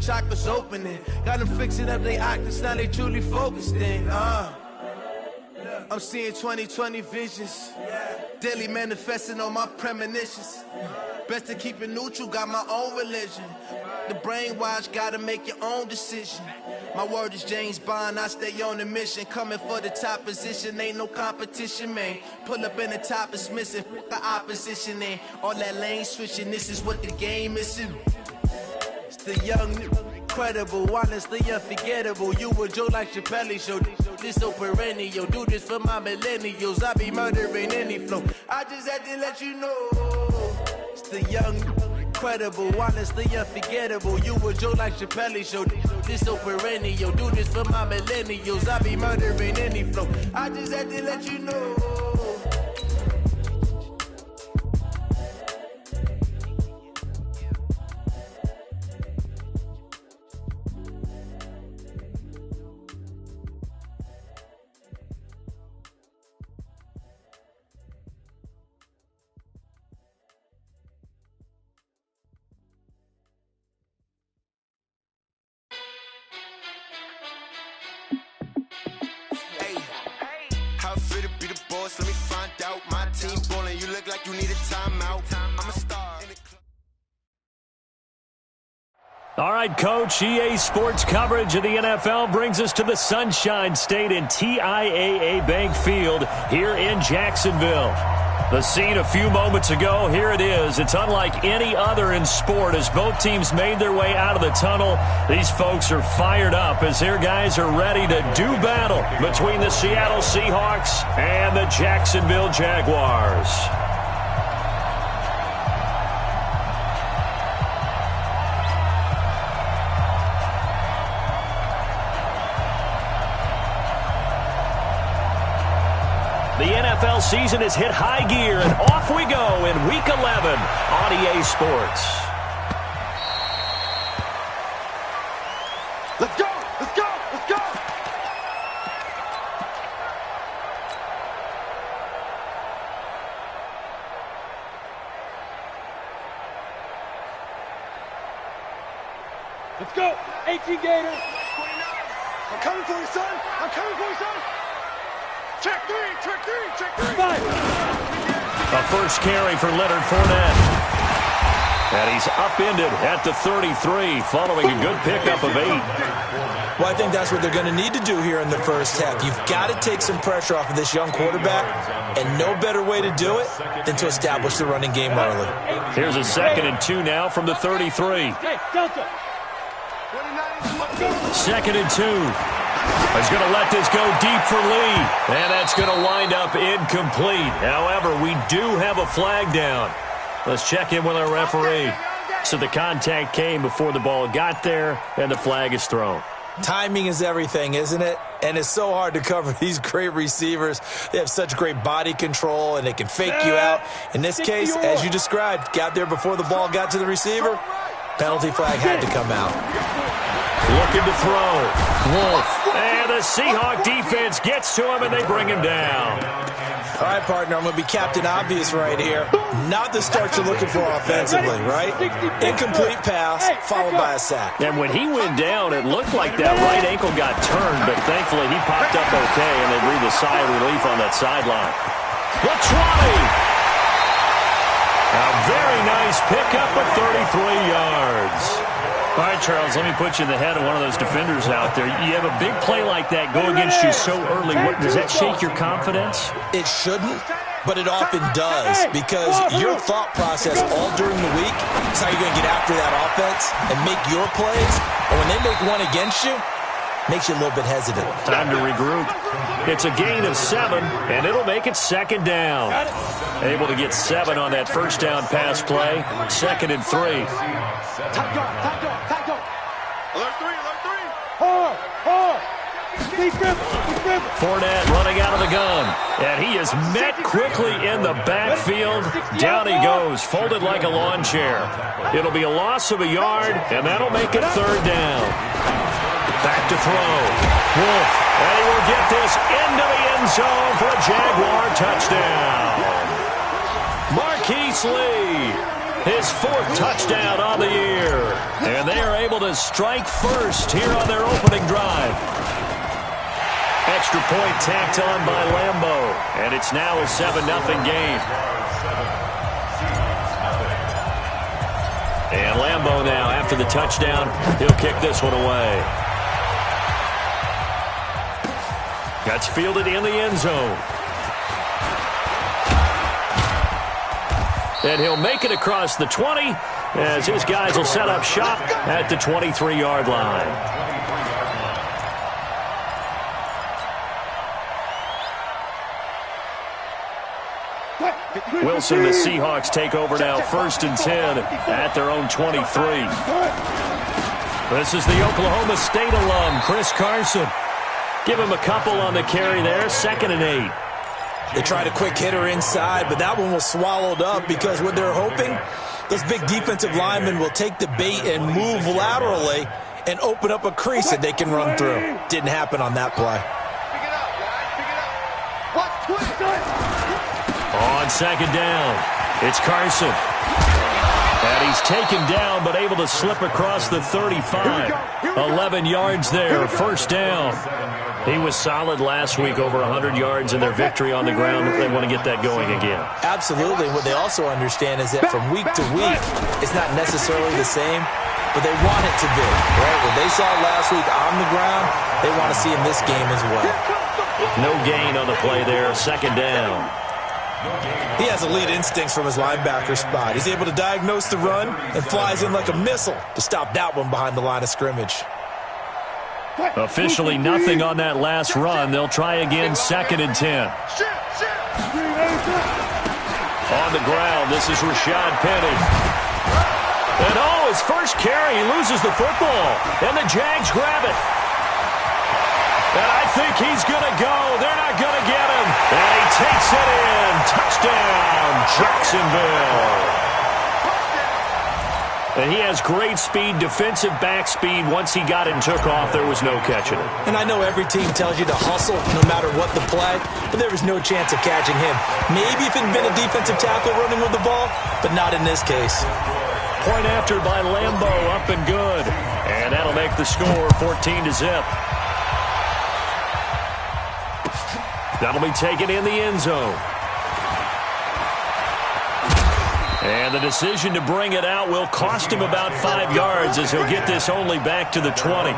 chakras opening. Got them fixing up they octaves, now they truly focused in. I'm seeing 2020 visions. Daily manifesting on my premonitions. Best to keep it neutral, got my own religion. The brainwash, gotta make your own decision. My word is James Bond, I stay on the mission. Coming for the top position, ain't no competition, man. Pull up in the top is missing, the opposition ain't. All that lane switching, this is what the game is. It's the young, incredible, honestly unforgettable. You a Joe like Chappelle show. This so perennial, do this for my millennials. I be murdering any flow. I just had to let you know. It's the young, incredible, honestly unforgettable. You a Joe like Chappelle show. This so perennial, do this for my millennials. I be murdering any flow. I just had to let you know. Let me find out my team ballin'. You look like you need a timeout. I'm a star in the club. All right, Coach, EA Sports coverage of the NFL brings us to the Sunshine State in TIAA Bank Field here in Jacksonville. The scene a few moments ago, here it is. It's unlike any other in sport as both teams made their way out of the tunnel. These folks are fired up as their guys are ready to do battle between the Seattle Seahawks and the Jacksonville Jaguars. The NFL season has hit high gear, and off we go in Week 11 on EA Sports. Let's go! Let's go! Let's go! Let's go! 18 Gators! I'm coming for you, son! I'm coming for you, son! Check three! Check three! Check three! Five! A first carry for Leonard Fournette. And he's upended at the 33 following a good pickup of 8. Well, I think that's what they're going to need to do here in the first half. You've got to take some pressure off of this young quarterback, and no better way to do it than to establish the running game early. Here's a 2nd and 2 now from the 33. Hey, Delta! 2nd and 2. He's going to let this go deep for Lee. And that's going to wind up incomplete. However, we do have a flag down. Let's check in with our referee. So the contact came before the ball got there, and the flag is thrown. Timing is everything, isn't it? And it's so hard to cover these great receivers. They have such great body control, and they can fake you out. In this case, as you described, got there before the ball got to the receiver. Penalty flag had to come out. Looking to throw. Wolf. And the Seahawk defense gets to him, and they bring him down. All right, partner, I'm going to be Captain Obvious right here. Not the start you're looking for offensively, right? Incomplete pass, followed by a sack. And when he went down, it looked like that right ankle got turned, but thankfully he popped up okay, and they breathed a sigh of relief on that sideline. The 20. A very nice pickup of 33 yards. All right, Charles, let me put you in the head of one of those defenders out there. You have a big play like that go against you so early. Does that shake your confidence? It shouldn't, but it often does, because your thought process all during the week is how you're going to get after that offense and make your plays. And when they make one against you, makes you a little bit hesitant. Time to regroup. It's a gain of 7, and it'll make it 2nd down. Able to get 7 on that first down pass play. 2nd and 3. Alert 3! Alert 3! Fournette running out of the gun. And he is met quickly in the backfield. Down he goes, folded like a lawn chair. It'll be a loss of a yard, and that'll make it 3rd down. Back to throw. Wolf. And he will get this into the end zone for a Jaguar touchdown. Marquise Lee. His 4th touchdown on the year. And they are able to strike first here on their opening drive. Extra point tacked on by Lambeau. And it's now a 7-0 game. And Lambeau now, after the touchdown, he'll kick this one away. That's fielded in the end zone. And he'll make it across the 20 as his guys will set up shop at the 23-yard line. Wilson, the Seahawks take over now 1st and 10 at their own 23. This is the Oklahoma State alum, Chris Carson. Give him a couple on the carry there, 2nd and 8. They tried a quick hitter inside, but that one was swallowed up because what they're hoping, those big defensive linemen will take the bait and move laterally and open up a crease that they can run through. Didn't happen on that play. On 2nd down, it's Carson. And he's taken down but able to slip across the 35. 11 yards there, 1st down. He was solid last week, over 100 yards in their victory on the ground. They want to get that going again. Absolutely. What they also understand is that from week to week, it's not necessarily the same, but they want it to be. Right? What they saw last week on the ground, they want to see in this game as well. No gain on the play there, 2nd down. He has elite instincts from his linebacker spot. He's able to diagnose the run and flies in like a missile to stop that one behind the line of scrimmage. Officially nothing on that last run. They'll try again, 2nd and 10. On the ground, this is Rashad Penny. And his first carry, he loses the football. And the Jags grab it. And I think he's going to go. They're not going to get him. And he takes it in. Touchdown, Jacksonville. And he has great speed, defensive back speed. Once he got it and took off, there was no catching it. And I know every team tells you to hustle no matter what the play, but there was no chance of catching him. Maybe if it had been a defensive tackle running with the ball, but not in this case. Point after by Lambeau, up and good. And that'll make the score 14-0. That'll be taken in the end zone. And the decision to bring it out will cost him about 5 yards as he'll get this only back to the 20.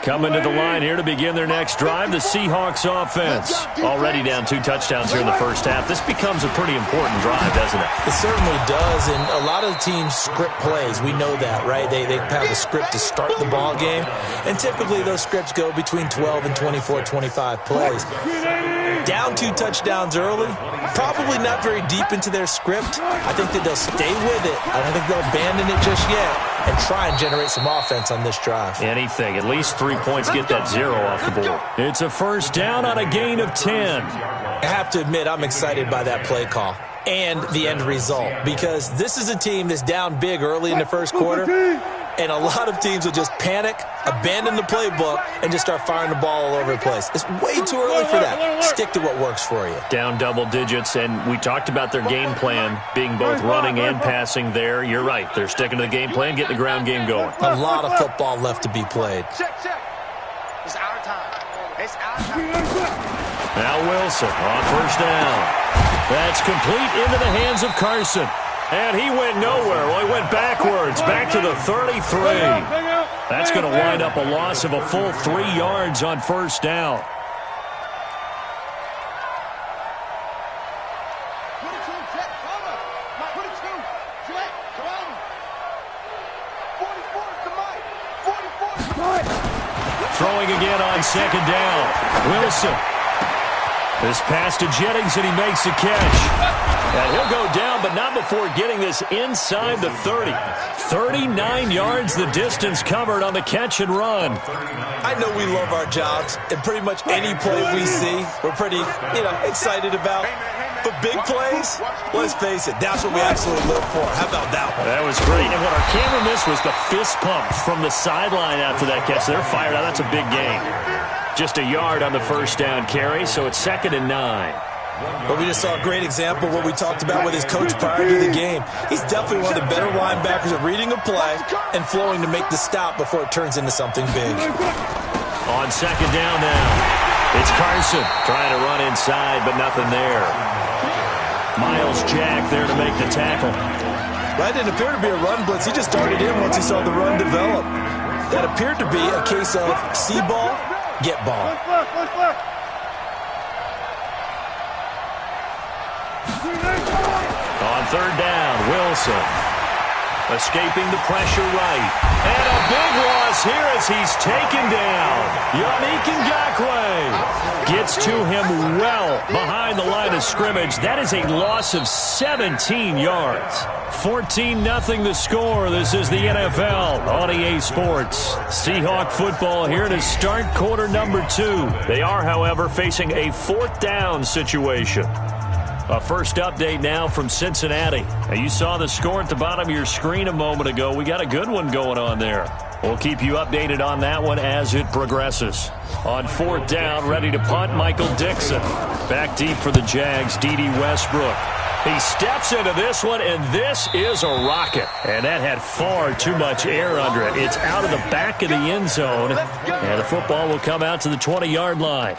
Coming to the line here to begin their next drive, the Seahawks offense. Already down 2 touchdowns here in the first half. This becomes a pretty important drive, doesn't it? It certainly does, and a lot of teams script plays. We know that, right? They have a script to start the ball game, and typically those scripts go between 12 and 24, 25 plays. Down 2 touchdowns early, probably not very deep into their script. I think that they'll stay with it. I don't think they'll abandon it just yet and try and generate some offense on this drive. Anything. At least 3 points, get that 0 off the board. It's a first down on a gain of 10. I have to admit, I'm excited by that play call and the end result because this is a team that's down big early in the first quarter, and a lot of teams will just panic, abandon the playbook, and just start firing the ball all over the place. It's way too early for that. Stick to what works for you. Down double digits, and we talked about their game plan being both running and passing there. You're right. They're sticking to the game plan, getting the ground game going. A lot of football left to be played. It's our time. It's our time. Now Wilson on first down. That's complete into the hands of Carson. And he went nowhere. Well, he went backwards, back to the 33. That's going to wind up a loss of a full 3 yards on first down. Throwing again on second down. Wilson. This pass to Jennings, and he makes the catch. And he'll go down, but not before getting this inside the 30. 39 yards the distance covered on the catch and run. I know we love our jobs, and pretty much any play we see, we're pretty, excited about. But big plays, let's face it, that's what we absolutely live for. How about that one? That was great. And what our camera missed was the fist pump from the sideline after that catch. They're fired out. That's a big game. Just a yard on the first down carry, so it's 2nd and 9. But we just saw a great example of what we talked about with his coach prior to the game. He's definitely one of the better linebackers at reading a play and flowing to make the stop before it turns into something big. On 2nd down now, it's Carson trying to run inside, but nothing there. Miles Jack there to make the tackle. That didn't appear to be a run blitz. He just started in once he saw the run develop. That appeared to be a case of see ball, get ball. On 3rd down, Wilson escaping the pressure right. And a big loss here as he's taken down. Yannick Ngakoue gets to him well behind the line of scrimmage. That is a loss of 17 yards. 14-0 the score. This is the NFL on EA Sports. Seahawk football here to start quarter number 2. They are, however, facing a 4th down situation. A first update now from Cincinnati. Now, you saw the score at the bottom of your screen a moment ago. We got a good one going on there. We'll keep you updated on that one as it progresses. On 4th down, ready to punt, Michael Dixon. Back deep for the Jags, D.D. Westbrook. He steps into this one, and this is a rocket. And that had far too much air under it. It's out of the back of the end zone, and the football will come out to the 20-yard line.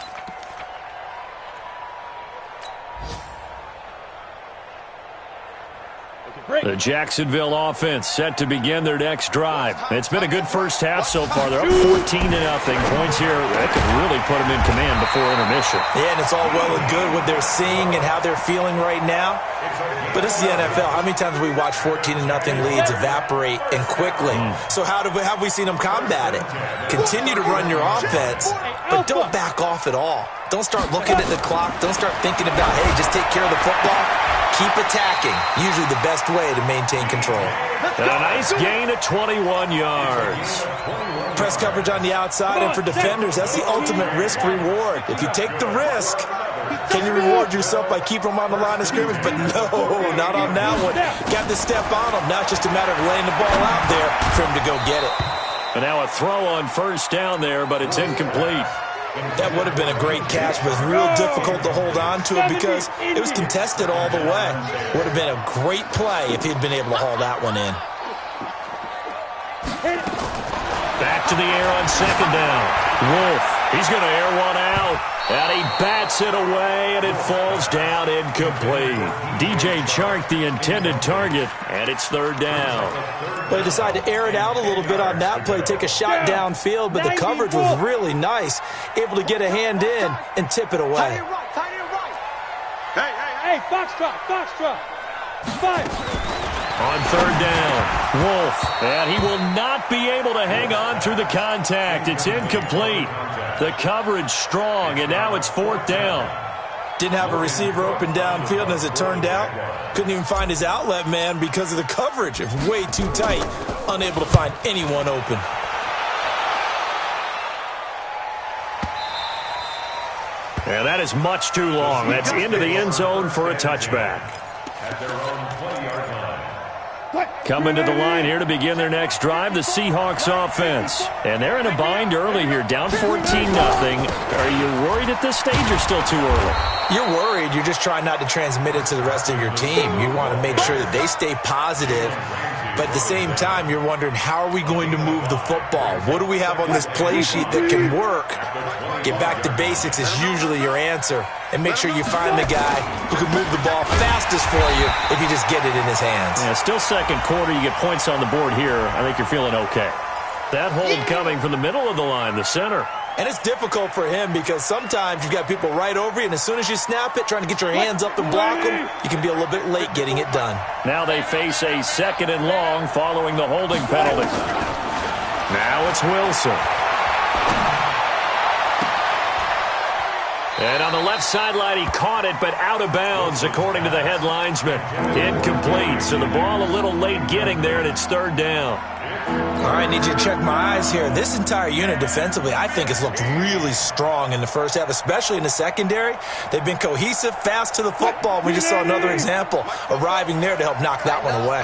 The Jacksonville offense set to begin their next drive. It's been a good first half so far. They're up 14-0. Points here, that could really put them in command before intermission. Yeah, and it's all well and good what they're seeing and how they're feeling right now. But this is the NFL. How many times have we watched 14-0 leads evaporate and quickly? So how have we seen them combat it? Continue to run your offense, but don't back off at all. Don't start looking at the clock. Don't start thinking about, hey, just take care of the football. Keep attacking. Usually the best way to maintain control. And a nice gain of 21 yards. Press coverage on the outside, and for defenders, that's the ultimate risk-reward. If you take the risk, can you reward yourself by keeping them on the line of scrimmage? But no, not on that one. Got to step on them. Now it's just a matter of laying the ball out there for him to go get it. And now a throw on first down there, but it's incomplete. That would have been a great catch, but it's real difficult to hold on to it because it was contested all the way. Would have been a great play if he'd been able to haul that one in. Back to the air on 2nd down. Wolf, he's going to air one out. And he bats it away, and it falls down incomplete. DJ Chark, the intended target, and it's 3rd down. They decided to air it out a little bit on that play, take a shot downfield, but the coverage was really nice. Able to get a hand in and tip it away. Hey, foxtrot. Five. On 3rd down, Wolf, and he will not be able to hang on through the contact. It's incomplete. The coverage strong, and now it's 4th down. Didn't have a receiver open downfield, and as it turned out, couldn't even find his outlet man because of the coverage. It was way too tight, unable to find anyone open. And that is much too long. That's into the end zone for a touchback. Coming to the line here to begin their next drive, the Seahawks offense. And they're in a bind early here, down 14-0. Are you worried at this stage or still too early? You're worried. You're just trying not to transmit it to the rest of your team. You want to make sure that they stay positive. But at the same time, you're wondering, how are we going to move the football? What do we have on this play sheet that can work? Get back to basics is usually your answer. And make sure you find the guy who can move the ball fastest for you if you just get it in his hands. Yeah, still 2nd quarter. You get points on the board here. I think you're feeling okay. That hold coming from the middle of the line, the center. And it's difficult for him because sometimes you've got people right over you, and as soon as you snap it, trying to get your hands up and block them, you can be a little bit late getting it done. Now they face a 2nd and long following the holding penalty. Now it's Wilson. And on the left sideline, he caught it, but out of bounds, according to the head linesman. Incomplete, so the ball a little late getting there, and it's 3rd down. All right, I need you to check my eyes here. This entire unit defensively, I think, has looked really strong in the first half, especially in the secondary. They've been cohesive, fast to the football. We just saw another example arriving there to help knock that one away.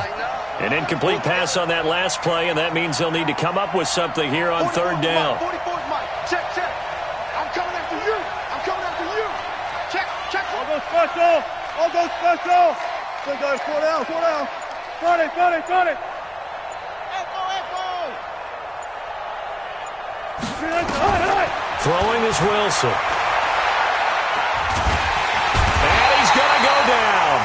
An incomplete pass on that last play, and that means they'll need to come up with something here on 3rd down. Check. I'm special. I'll go special. So guys, slow down, slow down. Got it, got it, got it. Throwing is Wilson. And he's going to go down.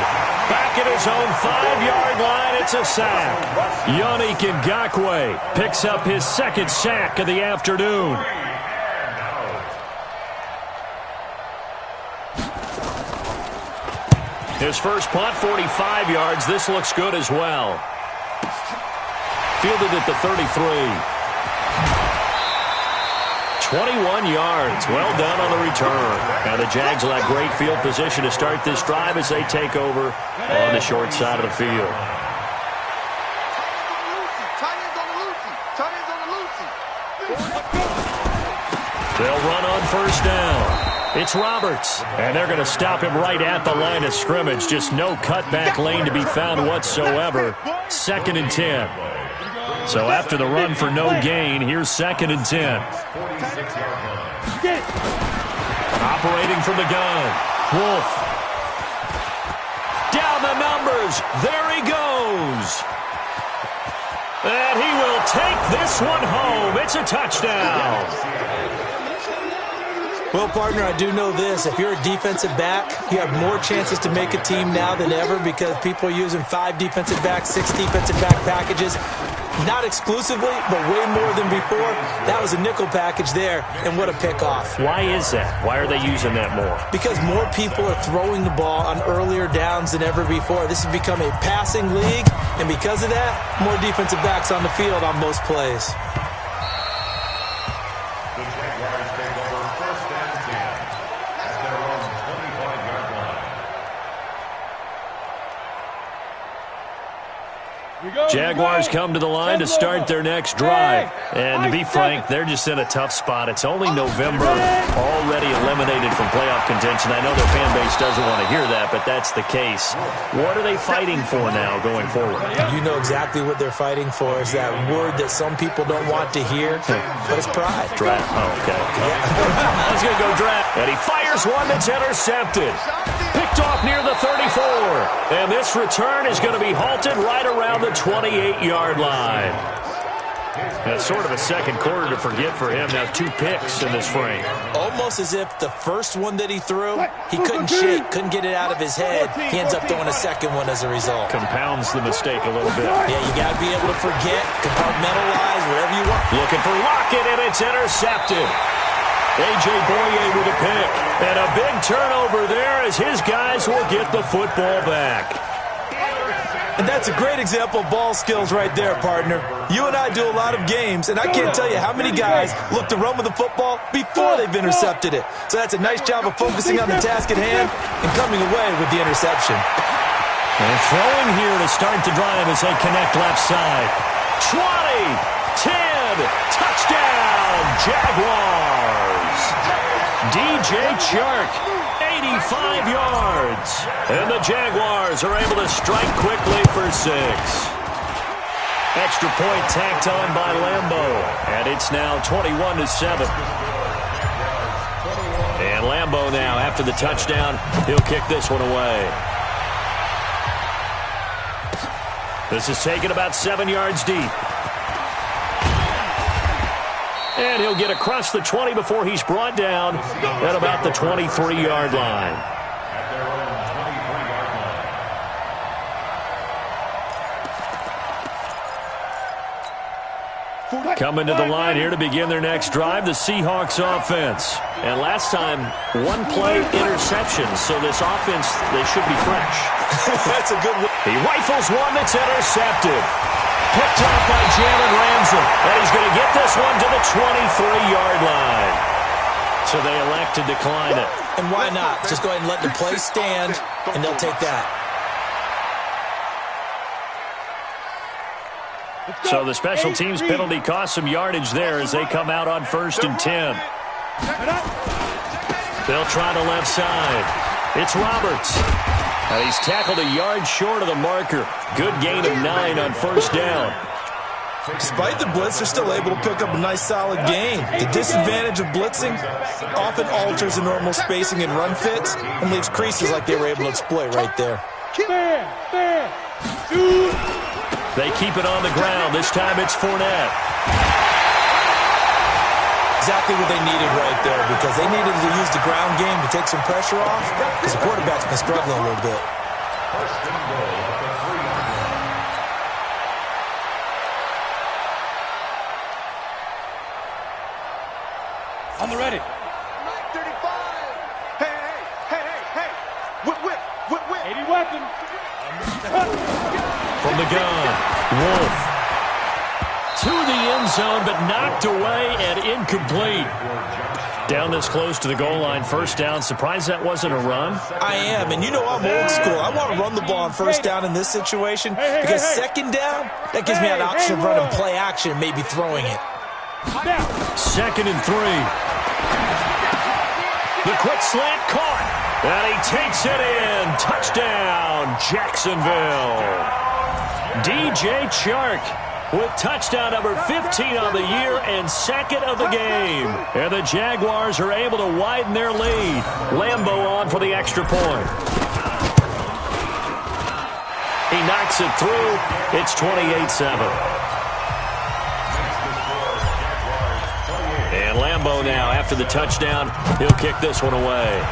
Back at his own 5-yard line, it's a sack. Yannick Ngakoue picks up his second sack of the afternoon. His first punt, 45 yards. This looks good as well. Fielded at the 33. 21 yards. Well done on the return. And the Jags will have great field position to start this drive as they take over on the short side of the field. They'll run on first down. It's Roberts, and they're going to stop him right at the line of scrimmage. Just no cutback lane to be found whatsoever. 2nd and 10. So after the run for no gain, here's 2nd and 10. Operating from the gun. Wolf. Down the numbers. There he goes. And he will take this one home. It's a touchdown. Well, partner, I do know this. If you're a defensive back, you have more chances to make a team now than ever because people are using 5 defensive backs, 6 defensive back packages. Not exclusively, but way more than before. That was a nickel package there, and what a pickoff. Why is that? Why are they using that more? Because more people are throwing the ball on earlier downs than ever before. This has become a passing league, and because of that, more defensive backs on the field on most plays. Jaguars come to the line to start their next drive. And to be frank, they're just in a tough spot. It's only November, already eliminated from playoff contention. I know their fan base doesn't want to hear that, but that's the case. What are they fighting for now going forward? You know exactly what they're fighting for. Is that word that some people don't want to hear, but it's pride. Draft. Oh, okay. Yeah. I was going to go draft. And he fires one that's intercepted. Picked off near the 34. And this return is going to be halted right around the 28-yard line. That's sort of a second quarter to forget for him. Now 2 picks in this frame. Almost as if the first one that he threw, he couldn't shake, couldn't get it out of his head. He ends up throwing a second one as a result. Compounds the mistake a little bit. Yeah, you got to be able to forget, compartmentalize, whatever you want. Looking for Lockett, and it's intercepted. A.J. Boye with a pick. And a big turnover there as his guys will get the football back. And that's a great example of ball skills right there, partner. You and I do a lot of games, and I can't tell you how many guys look to run with the football before they've intercepted it. So that's a nice job of focusing on the task at hand and coming away with the interception. And throwing here to start the drive as they connect left side. 20, 10, touchdown, Jaguars. DJ Chark. 85 yards. And the Jaguars are able to strike quickly for 6. Extra point tacked on by Lambo. And it's now 21-7. And Lambo now, after the touchdown, he'll kick this one away. This is taken about 7 yards deep. And he'll get across the 20 before he's brought down at about the 23-yard line. Coming to the line here to begin their next drive, the Seahawks offense. And last time, 1-play interception, so this offense, they should be fresh. That's a good one. He rifles one that's intercepted. Picked off by Jalen Ramsey. And he's going to get this one to the 23-yard line. So they elect to decline it. And why not? Just go ahead and let the play stand, and they'll take that. So the special teams penalty cost some yardage there as they come out on 1st and 10. They'll try the left side. It's Roberts. And he's tackled a yard short of the marker. Good gain of 9 on 1st down. Despite the blitz, they're still able to pick up a nice solid gain. The disadvantage of blitzing often alters the normal spacing and run fits and leaves creases like they were able to exploit right there. They keep it on the ground. This time it's Fournette. Exactly what they needed right there, because they needed to use the ground game to take some pressure off, because the quarterback's been struggling a little bit. On the ready. 35. Hey. Whip. 80 weapon. From the gun, Wolf. To the end zone, but knocked away and incomplete. Down this close to the goal line, first down. Surprised that wasn't a run? I am, and you know I'm old school. I want to run the ball on first down in this situation, because second down, that gives me an option of running play action, maybe throwing it. 2nd and 3. The quick slant caught, and he takes it in. Touchdown, Jacksonville. DJ Chark with touchdown number 15 on the year and 2nd of the game. And the Jaguars are able to widen their lead. Lambeau on for the extra point. He knocks it through. It's 28-7. And Lambeau now, after the touchdown, he'll kick this one away.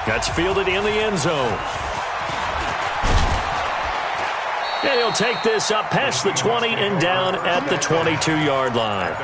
That's fielded in the end zone. And he'll take this up past the 20 and down at the 22-yard line.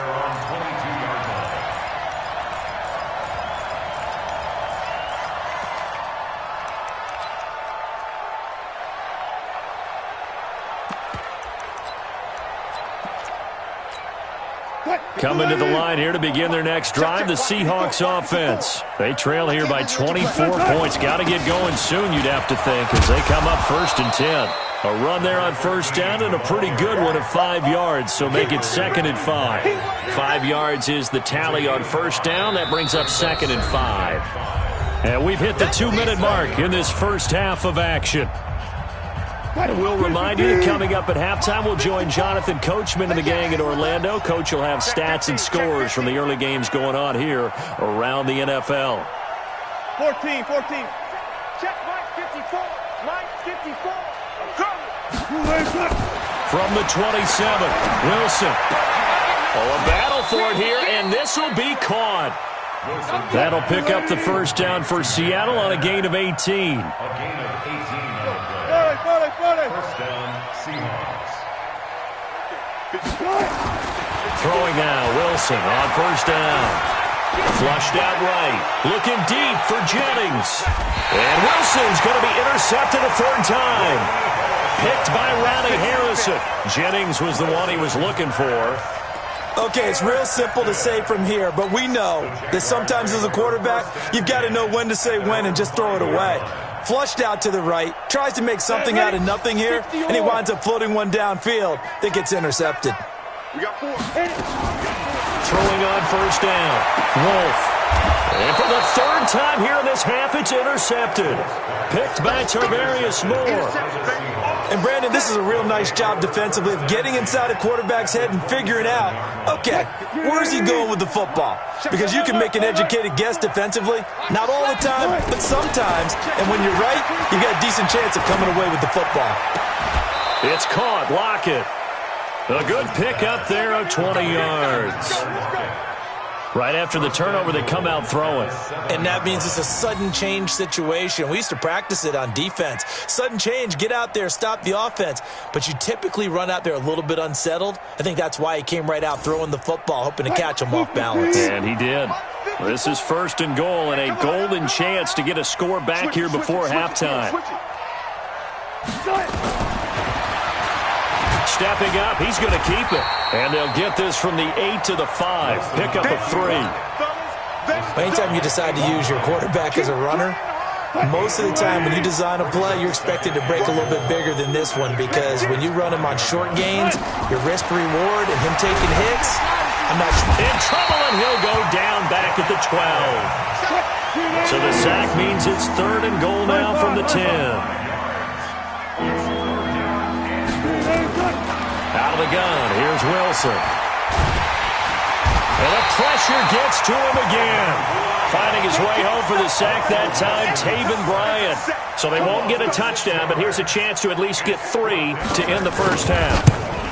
Coming to the line here to begin their next drive, the Seahawks offense. They trail here by 24 points. Got to get going soon, you'd have to think, as they come up 1st and 10. A run there on first down and a pretty good one of 5 yards, so make it 2nd and 5. 5 yards is the tally on first down. That brings up 2nd and 5. And we've hit the 2-minute mark in this first half of action. And we'll remind you that coming up at halftime, we'll join Jonathan Coachman and the gang in Orlando. Coach will have stats and scores from the early games going on here around the NFL. 14. Check line 54. Line 54. From the 27, Wilson. Oh, a battle for it here, and this will be caught. That'll pick up the first down for Seattle on a gain of 18. First down, Seahawks. Throwing now, Wilson on first down. Flushed out right. Looking deep for Jennings. And Wilson's going to be intercepted a 3rd time. Picked by Ronnie Harrison. Jennings was the one he was looking for. Okay, it's real simple to say from here, but we know that sometimes as a quarterback, you've got to know when to say when and just throw it away. Flushed out to the right, tries to make something out of nothing here, and he winds up floating one downfield that gets intercepted. We got 4. Throwing on first down, Wolf. And for the 3rd time here in this half, it's intercepted. Picked by Tarvarius Moore. And, Brandon, this is a real nice job defensively of getting inside a quarterback's head and figuring out, okay, where's he going with the football? Because you can make an educated guess defensively. Not all the time, but sometimes. And when you're right, you've got a decent chance of coming away with the football. It's caught. Lockett. A good pick up there of 20 yards. Right after the turnover, they come out throwing. And that means it's a sudden change situation. We used to practice it on defense. Sudden change, get out there, stop the offense. But you typically run out there a little bit unsettled. I think that's why he came right out throwing the football, hoping to catch him off balance. And he did. This is 1st and goal and a golden chance to get a score back here before halftime. Stepping up, he's going to keep it. And they'll get this from the 8 to the 5. Pick up a 3. Anytime you decide to use your quarterback as a runner, most of the time when you design a play, you're expected to break a little bit bigger than this one, because when you run him on short gains, your risk-reward and him taking hits, I'm not sure. In trouble, and he'll go down back at the 12. So the sack means it's 3rd and goal now from the 10. the gun, here's Wilson. And the pressure gets to him again. Finding his way home for the sack that time, Taven Bryan. So they won't get a touchdown, but here's a chance to at least get 3 to end the first half.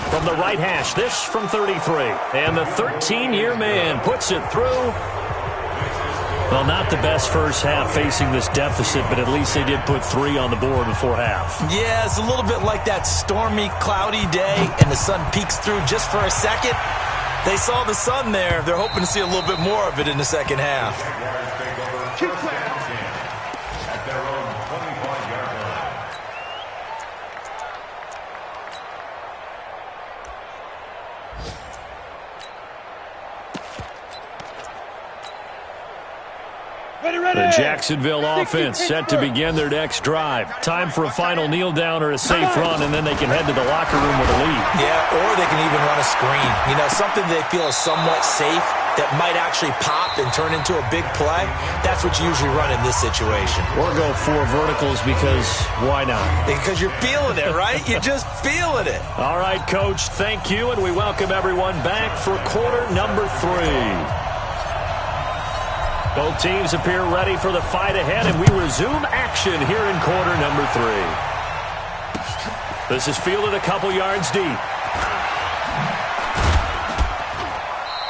From the right hash, this from 33. And the 13-year man puts it through. Well, not the best first half facing this deficit, but at least they did put 3 on the board before half. Yeah, it's a little bit like that stormy, cloudy day, and the sun peeks through just for a second. They saw the sun there. They're hoping to see a little bit more of it in the second half. The Jacksonville offense set to begin their next drive. Time for a final kneel down or a safe run, and then they can head to the locker room with a lead. Yeah, or they can even run a screen. You know, something they feel is somewhat safe that might actually pop and turn into a big play. That's what you usually run in this situation. Or go 4 verticals because why not? Because you're feeling it, right? You're just feeling it. All right, Coach, thank you, and we welcome everyone back for quarter number 3. Both teams appear ready for the fight ahead, and we resume action here in quarter number 3. This is fielded a couple yards deep.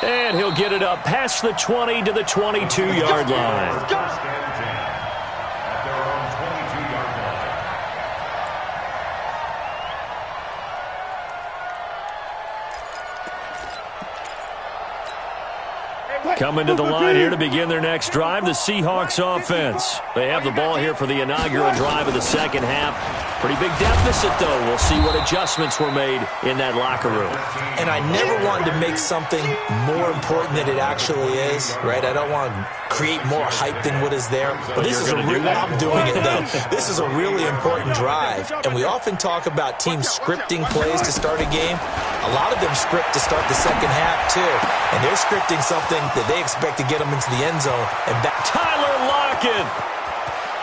And he'll get it up past the 20 to the 22-yard line. Coming to the line here to begin their next drive, the Seahawks offense. They have the ball here for the inaugural drive of the second half. Pretty big deficit, though. We'll see what adjustments were made in that locker room. And I never wanted to make something more important than it actually is, right? I don't want to create more hype than what is there. But this is I'm doing it, though. This is a really important drive. And we often talk about teams scripting plays to start a game. A lot of them script to start the second half, too. And they're scripting something that they expect to get them into the end zone. And Tyler Lockett.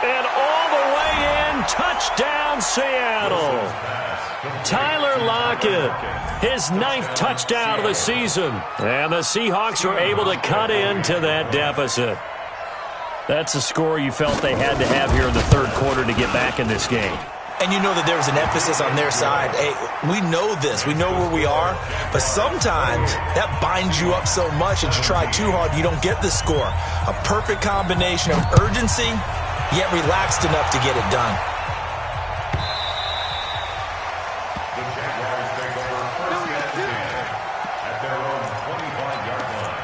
And all the way in, touchdown Seattle. Tyler Lockett, his 9th touchdown of the season. And the Seahawks are able to cut into that deficit. That's a score you felt they had to have here in the third quarter to get back in this game. And you know that there was an emphasis on their side. Hey, we know this. We know where we are. But sometimes that binds you up so much that you try too hard, you don't get the score. A perfect combination of urgency, yet relaxed enough to get it done. The Jaguars take over first and 10 at their own 25-yard line.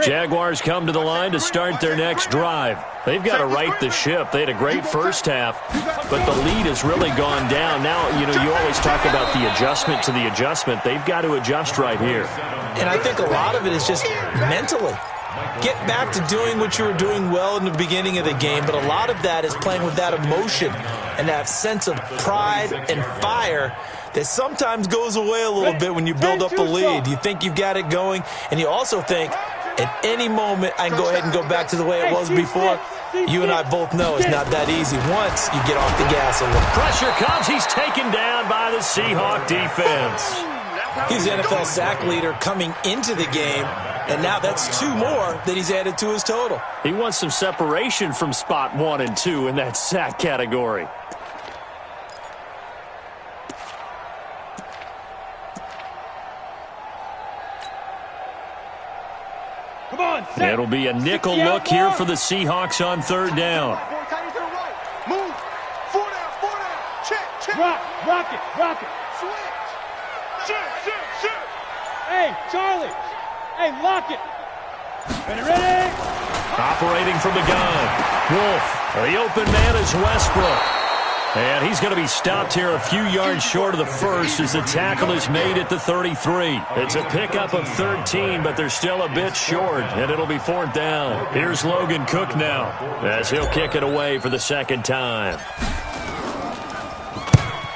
Jaguars come to the line to start their next drive. They've got to right the ship. They had a great first half, but the lead has really gone down. Now, you know, you always talk about the adjustment to the adjustment. They've got to adjust right here. And I think a lot of it is just mentally. Get back to doing what you were doing well in the beginning of the game, but a lot of that is playing with that emotion and that sense of pride and fire that sometimes goes away a little bit when you build up a lead. You think you've got it going, and you also think, at any moment, I can go ahead and go back to the way it was before. You and I both know it's not that easy once you get off the gas a little. Pressure comes. He's taken down by the Seahawk defense. He's the NFL sack leader coming into the game, and now that's 2 more that he's added to his total. He wants some separation from spot 1 and 2 in that sack category. Come on, set. It'll be a nickel look here for the Seahawks on third down. Move. 4 down. Check. Rock it. Switch. Shoot. Hey, Charlie. Hey, lock it. Ready. Operating from the gun. Wolf. The open man is Westbrook. And he's going to be stopped here a few yards short of the first as the tackle is made at the 33. It's a pickup of 13, but they're still a bit short, and it'll be 4th down. Here's Logan Cook now as he'll kick it away for the second time.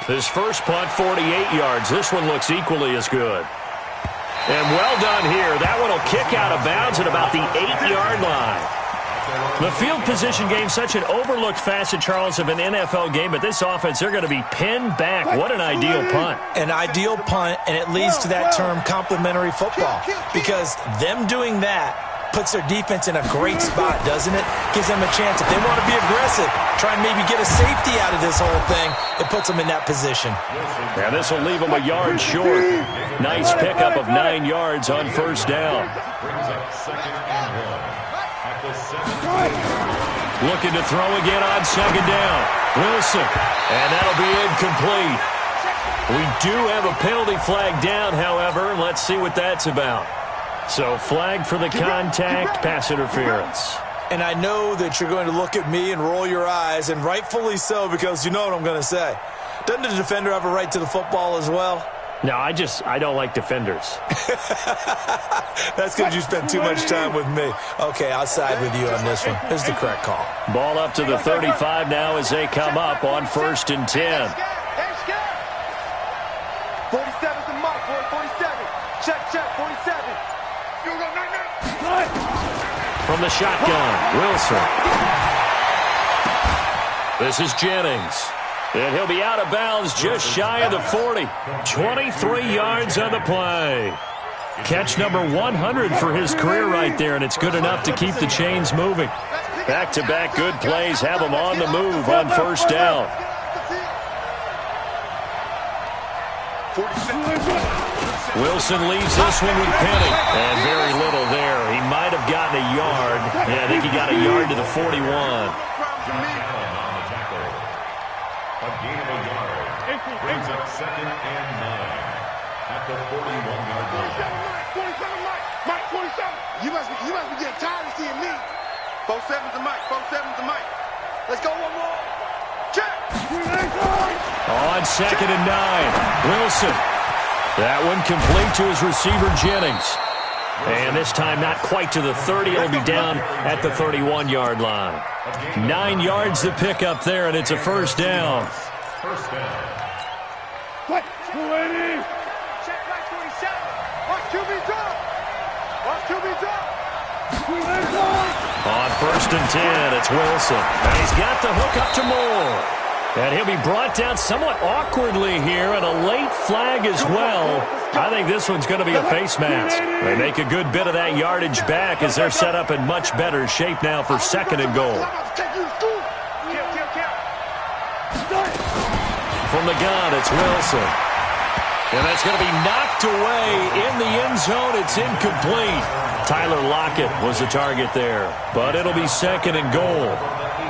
His first punt, 48 yards. This one looks equally as good. And well done here. That one will kick out of bounds at about the 8-yard line. The field position game, such an overlooked facet, Charles, of an NFL game, but this offense, they're going to be pinned back. What an ideal punt. An ideal punt, and it leads to that term complementary football, because them doing that puts their defense in a great spot, doesn't it? Gives them a chance. If they want to be aggressive, try and maybe get a safety out of this whole thing, it puts them in that position. Now this will leave them a yard short. Nice pickup of 9 yards on first down. Brings up 2nd and 1 at the 7. Looking to throw again on 2nd down. Wilson, and that'll be incomplete. We do have a penalty flag down, however. Let's see what that's about. So flag for the contact, pass interference. And I know that you're going to look at me and roll your eyes, and rightfully so, because you know what I'm going to say. Doesn't the defender have a right to the football as well? No, I don't like defenders. That's because you spend too much time with me. Okay, I'll side with you on this one. This is the correct call. Ball up to the 35 now as they come up on 1st and 10. 47's the mark, boy. 47. Check, 47. From the shotgun, Wilson. This is Jennings. And he'll be out of bounds just shy of the 40. 23 yards on the play. Catch number 100 for his career right there, and it's good enough to keep the chains moving. Back-to-back good plays have him on the move on first down. Wilson leaves this one with Penny. And very little there. He might have gotten a yard. Yeah, I think he got a yard to the 41. A gain of a yard. Brings up 2nd and 9 at the 41-yard line. 47, Mike, 47. You must be getting tired of seeing me. 47's the Mike, 47's the Mike. Let's go one more. Check. On 2nd and 9, Wilson. That one complete to his receiver, Jennings. And this time not quite to the 30. It'll be down at the 31-yard line. 9 yards to pick up there, and it's a first down. First down. What? 280. Check like 47. Watch QB drop. Watch QB drop. On 1st and 10, it's Wilson. And he's got the hook up to Moore. And he'll be brought down somewhat awkwardly here, and a late flag as well. I think this one's going to be a face mask. They make a good bit of that yardage back as they're set up in much better shape now for 2nd and goal. From the gun, it's Wilson. And that's going to be knocked away in the end zone. It's incomplete. Tyler Lockett was the target there, but it'll be 2nd and goal.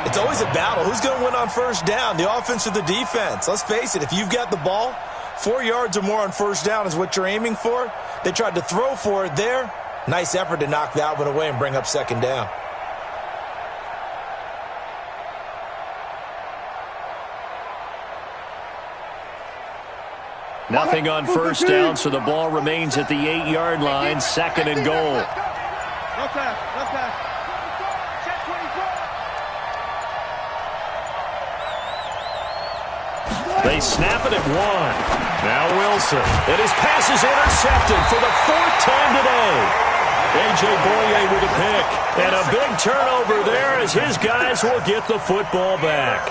It's always a battle. Who's going to win on first down, the offense or the defense? Let's face it, if you've got the ball, 4 yards or more on first down is what you're aiming for. They tried to throw for it there. Nice effort to knock that one away and bring up 2nd down. Nothing on first down, so the ball remains at the 8-yard line, 2nd and goal. No pass. They snap it at 1. Now Wilson. And his pass is intercepted for the 4th time today. A.J. Boye with a pick. And a big turnover there as his guys will get the football back.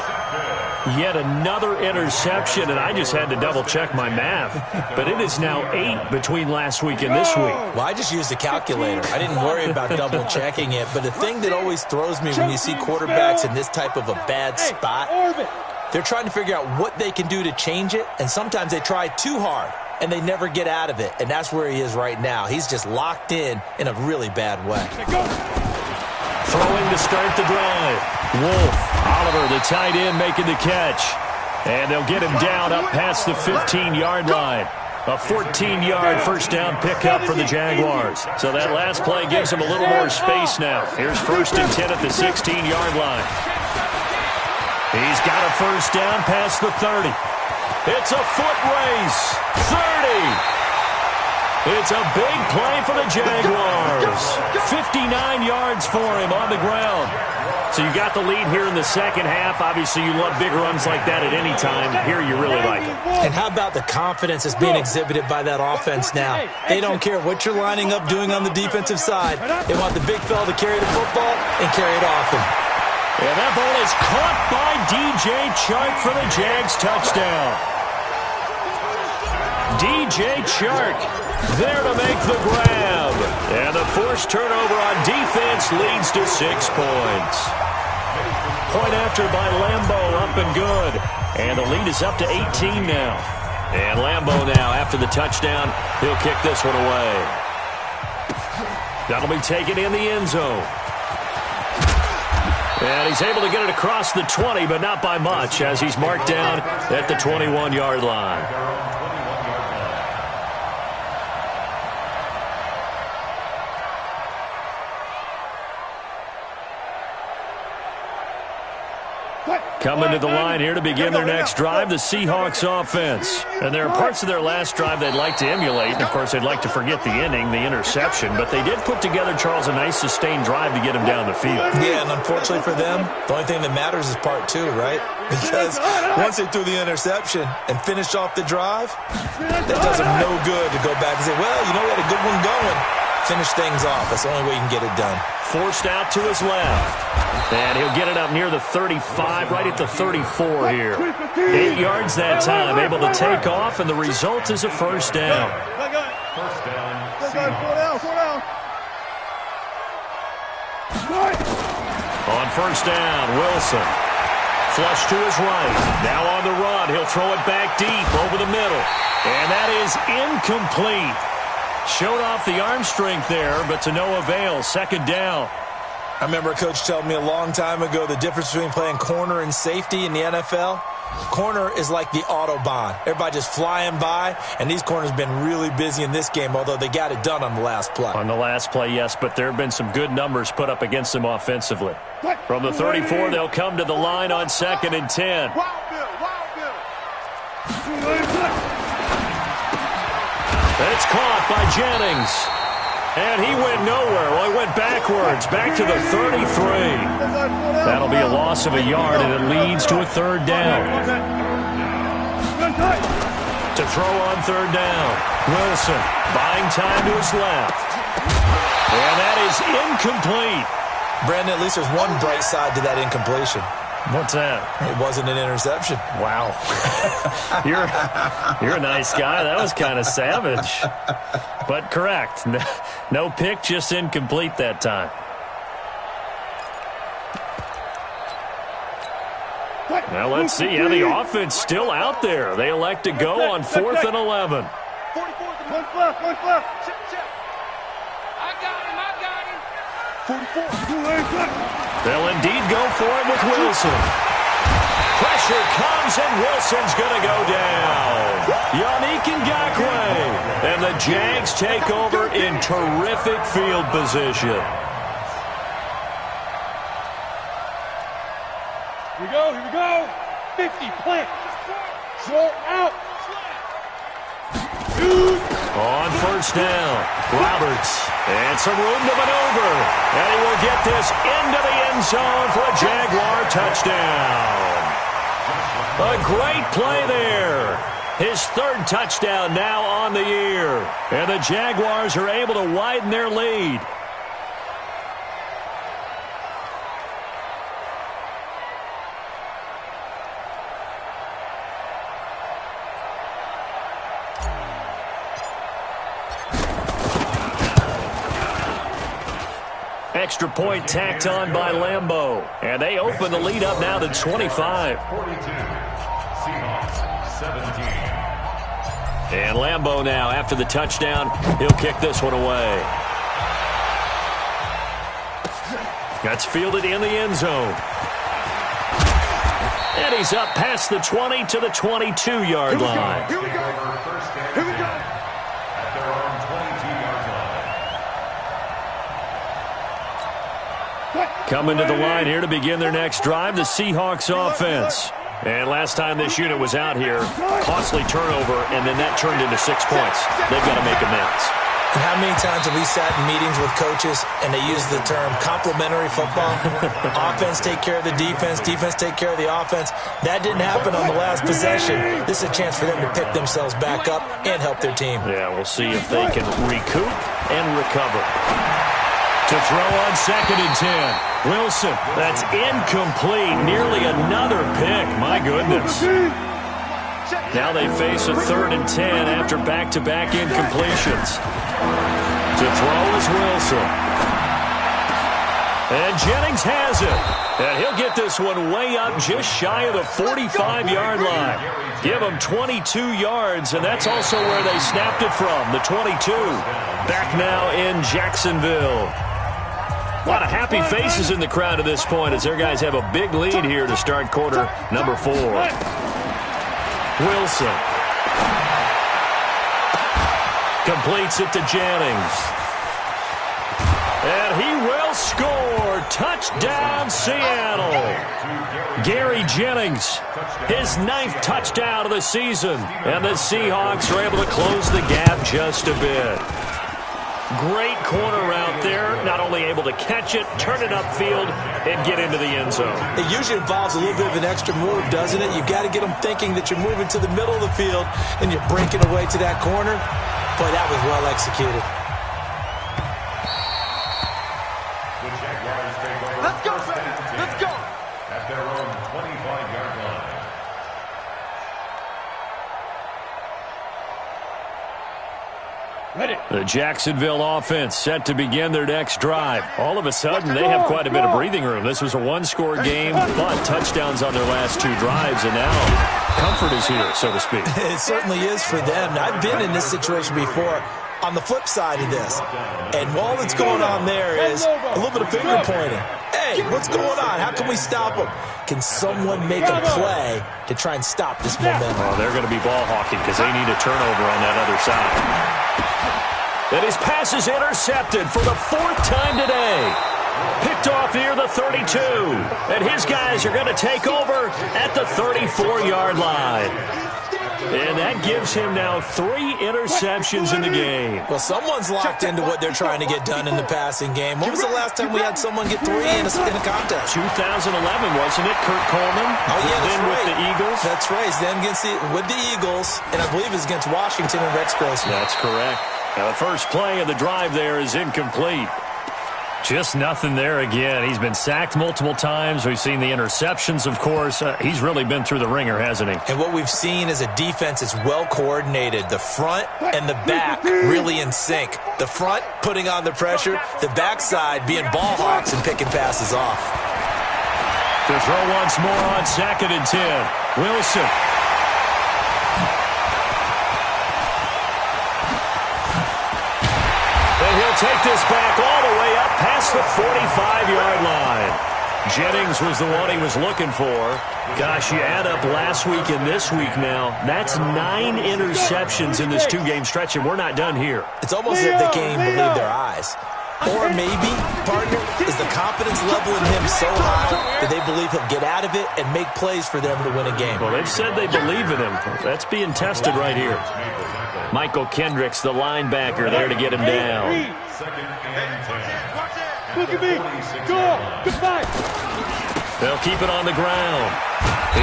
Yet another interception, and I just had to double-check my math. But it is now 8 between last week and this week. Well, I just used a calculator. I didn't worry about double-checking it. But the thing that always throws me when you see quarterbacks in this type of a bad spot, they're trying to figure out what they can do to change it, and sometimes they try too hard, and they never get out of it, and that's where he is right now. He's just locked in a really bad way. Throwing to start the drive. Wolf, Oliver, the tight end, making the catch. And they'll get him down up past the 15-yard line. A 14-yard first down pickup for the Jaguars. So that last play gives them a little more space now. Here's 1st and 10 at the 16-yard line. He's got a first down past the 30. It's a foot race. 30. It's a big play for the Jaguars. 59 yards for him on the ground. So you got the lead here in the second half. Obviously, you love big runs like that at any time. Here, you really like them. And how about the confidence that's being exhibited by that offense now? They don't care what you're lining up doing on the defensive side. They want the big fella to carry the football and carry it off them. And that ball is caught by DJ Chark for the Jags touchdown. DJ Chark there to make the grab. And the forced turnover on defense leads to 6 points. Point after by Lambo, up and good. And the lead is up to 18 now. And Lambo now, after the touchdown, he'll kick this one away. That'll be taken in the end zone. And he's able to get it across the 20, but not by much, as he's marked down at the 21-yard line. Coming to the line here to begin their next drive, the Seahawks offense. And there are parts of their last drive they'd like to emulate. And, of course, they'd like to forget the inning, the interception. But they did put together, Charles, a nice sustained drive to get him down the field. Yeah, and unfortunately for them, the only thing that matters is part 2, right? Because once they threw the interception and finished off the drive, that does them no good to go back and say, well, you know, we had a good one going. Finish things off. That's the only way you can get it done. Forced out to his left. And he'll get it up near the 35, right at the 34 here. 8 yards that time, able to take off, and the result is a first down. First down, On first down, Wilson. Flush to his right. Now on the run. He'll throw it back deep over the middle. And that is incomplete. Showed off the arm strength there, but to no avail. Second down. I remember a coach telling me a long time ago the difference between playing corner and safety in the NFL. Corner is like the Autobahn. Everybody just flying by, and these corners have been really busy in this game, although they got it done on the last play. On the last play, yes, but there have been some good numbers put up against them offensively. From the 34, they'll come to the line on 2nd and 10. It's caught by Jennings. And he went nowhere. Well, he went backwards, back to the 33. That'll be a loss of a yard, and it leads to a third down. To throw on third down, Wilson buying time to his left. And that is incomplete. Brandon, at least there's one bright side to that incompletion. What's that? It wasn't an interception. Wow. You're a nice guy. That was kind of savage. But correct. No pick, just incomplete that time. Now let's see how the offense still out there. They elect to go on 4th and 11. They'll indeed go for it with Wilson. Pressure comes, and Wilson's going to go down. Yannick Ngakoue. And the Jags take over in terrific field position. Here we go, here we go. 50, plant. Short out. On first down, Roberts. And some room to maneuver. And he will get this into the end zone for a Jaguar touchdown. A great play there. His 3rd touchdown now on the year. And the Jaguars are able to widen their lead. Extra point tacked on by Lambo. And they open the lead up now to 25. 42. Seahawks, 17. And Lambo now, after the touchdown, he'll kick this one away. That's fielded in the end zone. And he's up past the 20 to the 22-yard line. Here we go. Here we go. At their own 22-yard line. Coming to the line here to begin their next drive, the Seahawks offense. And last time this unit was out here, costly turnover, and then that turned into 6 points. They've got to make amends. And how many times have we sat in meetings with coaches and they use the term complementary football? Offense take care of the defense, defense take care of the offense. That didn't happen on the last possession. This is a chance for them to pick themselves back up and help their team. Yeah, we'll see if they can recoup and recover. To throw on 2nd and 10. Wilson, that's incomplete. Nearly another pick. My goodness. Now they face a 3rd and 10 after back-to-back incompletions. To throw is Wilson. And Jennings has it. And he'll get this one way up just shy of the 45-yard line. Give them 22 yards, and that's also where they snapped it from, the 22. Back now in Jacksonville. A lot of happy faces in the crowd at this point as their guys have a big lead here to start quarter number 4. Wilson completes it to Jennings. And he will score. Touchdown, Seattle. Gary Jennings, his 9th touchdown of the season. And the Seahawks are able to close the gap just a bit. Great corner out there. Not only able to catch it, turn it upfield, and get into the end zone. It usually involves a little bit of an extra move, doesn't it? You've got to get them thinking that you're moving to the middle of the field and you're breaking away to that corner. Boy, that was well executed. Let's go, baby. Let's go. At their own 25-yard line. Ready. The Jacksonville offense set to begin their next drive. All of a sudden, they have quite a bit of breathing room. This was a one-score game, but touchdowns on their last 2 drives, and now comfort is here, so to speak. It certainly is for them. I've been in this situation before on the flip side of this. And all that's going on there is a little bit of finger pointing. Hey, what's going on? How can we stop them? Can someone make a play to try and stop this momentum? Oh, they're going to be ball hawking because they need a turnover on that other side. And his pass is intercepted for the 4th time today. Picked off near the 32. And his guys are going to take over at the 34-yard line. And that gives him now 3 interceptions in the game. Well, someone's locked into what they're trying to get done in the passing game. When was the last time we had someone get 3 in a contest? 2011, wasn't it? Kurt Coleman. Oh, yeah, that's then right. with the Eagles. That's right. Then with the Eagles, and I believe it's against Washington and Rex Grossman. That's correct. Now, the first play of the drive there is incomplete. Just nothing there again. He's been sacked multiple times. We've seen the interceptions, of course. He's really been through the ringer, hasn't he? And what we've seen is a defense that's well coordinated. The front and the back really in sync. The front putting on the pressure. The backside being ball hawks and picking passes off. To throw once more on 2nd and 10. Wilson. And he'll take this back all the way up past the 45-yard line. Jennings was the one he was looking for. Gosh, you add up last week and this week now, that's 9 interceptions in this 2-game stretch, and we're not done here. It's almost as if they can't even believe their eyes. Or maybe, partner, is the confidence level in him so high that they believe he'll get out of it and make plays for them to win a game. Well, they've said they believe in him. That's being tested right here. Michael Kendricks, the linebacker, there to get him down. Look at me. Go. Goodbye. They'll keep it on the ground.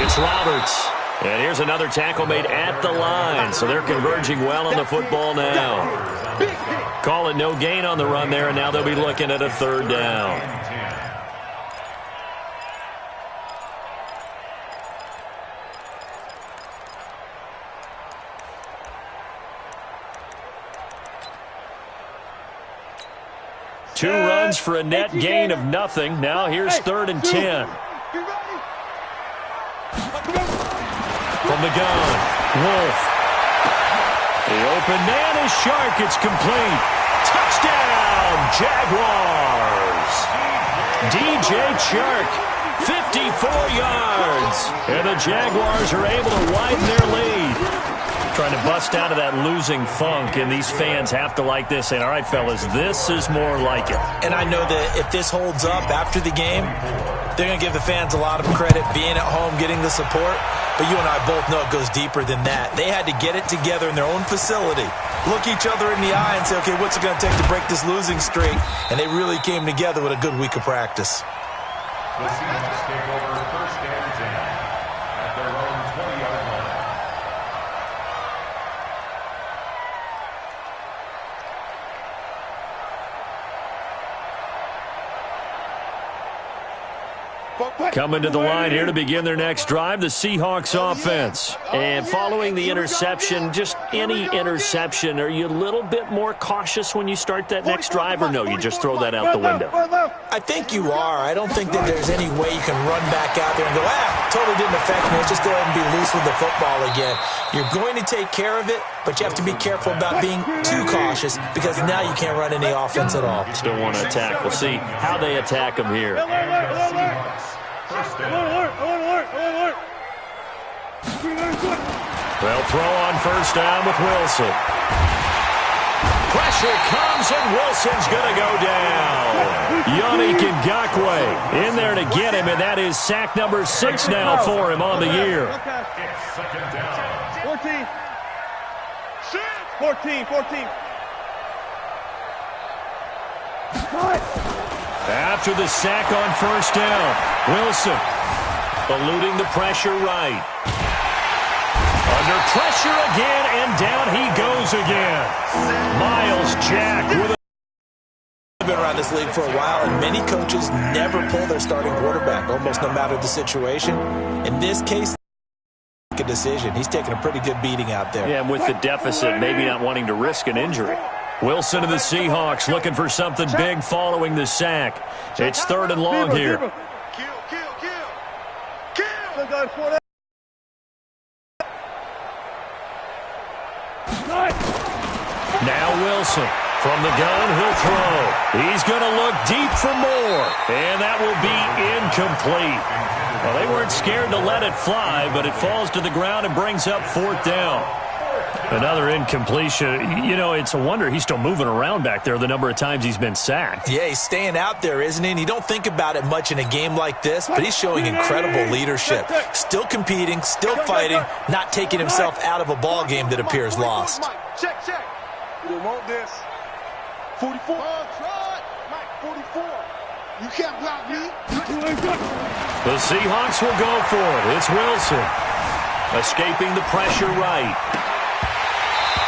It's Roberts. And here's another tackle made at the line. So they're converging well on the football now. Call it no gain on the run there, and now they'll be looking at a 3rd down. Two runs for a net gain of nothing. Now here's 3rd and 10. From the gun, Wolf. The open man is Shark. It's complete. Touchdown, Jaguars. DJ Chark, 54 yards. And the Jaguars are able to widen their lead. Trying to bust out of that losing funk, and these fans have to like this. And all right, fellas, this is more like it. And I know that if this holds up after the game, they're going to give the fans a lot of credit being at home, getting the support. But you and I both know it goes deeper than that. They had to get it together in their own facility. look each other in the eye and say, okay, what's it going to take to break this losing streak? And they really came together with a good week of practice. The Seahawks take over first and 10 at their own 20-yard line. Coming to the line here to begin their next drive, the Seahawks offense. And following the interception, just any interception, are you a little bit more cautious when you start that next drive, or no, you just throw that out the window? I think you are. I don't think that there's any way you can run back out there and go, totally didn't affect me. Let's just go ahead and be loose with the football again. You're going to take care of it, but you have to be careful about being too cautious because now you can't run any offense at all. Still want to attack. We'll see how they attack them here. They'll throw on first down with Wilson. Pressure comes, and Wilson's going to go down. Yannick Ngakoue in there to get him, and that is sack number 6 now for him on the year. It's second down. 14. After the sack on first down, Wilson eluding the pressure right. Under pressure again, and down he goes again. Myles Jack with I've been around this league for a while, and many coaches never pull their starting quarterback, almost no matter the situation. In this case, a decision. He's taking a pretty good beating out there. Yeah, and with the deficit, maybe not wanting to risk an injury. Wilson of the Seahawks looking for something big following the sack. It's 3rd and long here. Now Wilson from the gun, he'll throw. He's going to look deep for more, and that will be incomplete. Well, they weren't scared to let it fly, but it falls to the ground and brings up 4th down. Another incompletion. You know, it's a wonder he's still moving around back there the number of times he's been sacked. Yeah, he's staying out there, isn't he? And you don't think about it much in a game like this, but he's showing incredible leadership. Still competing, still fighting, not taking himself out of a ball game that appears lost. Check. You don't want this. 44. Mike, 44. You can't block me. The Seahawks will go for it. It's Wilson. Escaping the pressure right.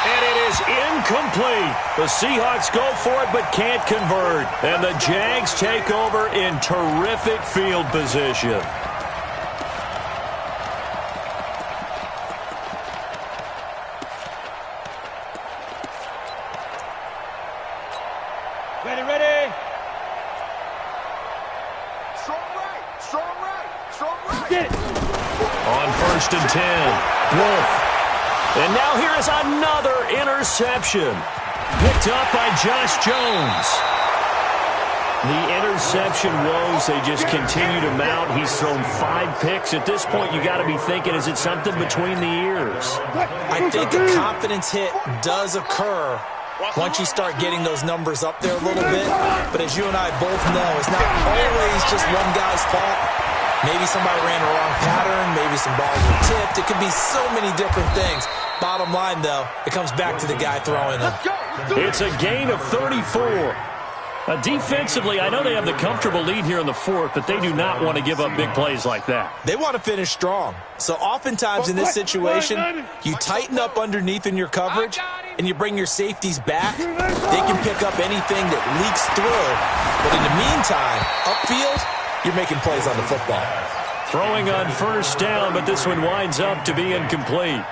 And it is incomplete. The Seahawks go for it but can't convert. And the Jags take over in terrific field position. Ready. Strong right. Get it. On 1st and 10, Wolf. And now here is another interception. Picked up by Josh Jones. The interception woes, they just continue to mount. He's thrown 5 picks. At this point, you got to be thinking, is it something between the ears? I think a confidence hit does occur once you start getting those numbers up there a little bit. But as you and I both know, it's not always just one guy's fault. Maybe somebody ran a wrong pattern. Maybe some balls were tipped. It could be so many different things. Bottom line, though, it comes back to the guy throwing them. It's a gain of 34. Defensively, I know they have the comfortable lead here in the 4th, but they do not want to give up big plays like that. They want to finish strong. So oftentimes in this situation, you tighten up underneath in your coverage, and you bring your safeties back. They can pick up anything that leaks through. But in the meantime, upfield, you're making plays on the football. Throwing on first down, but this one winds up to be incomplete.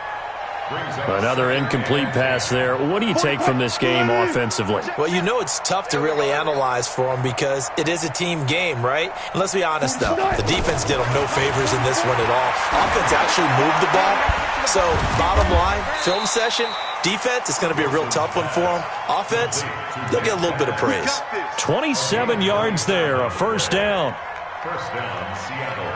Another incomplete pass there. What do you take from this game offensively? Well, you know it's tough to really analyze for them because it is a team game, right? And let's be honest, though. The defense did them no favors in this one at all. Offense actually moved the ball. So, bottom line, film session, defense is going to be a real tough one for them. Offense, they'll get a little bit of praise. 27 yards there, a first down. First down, Seattle.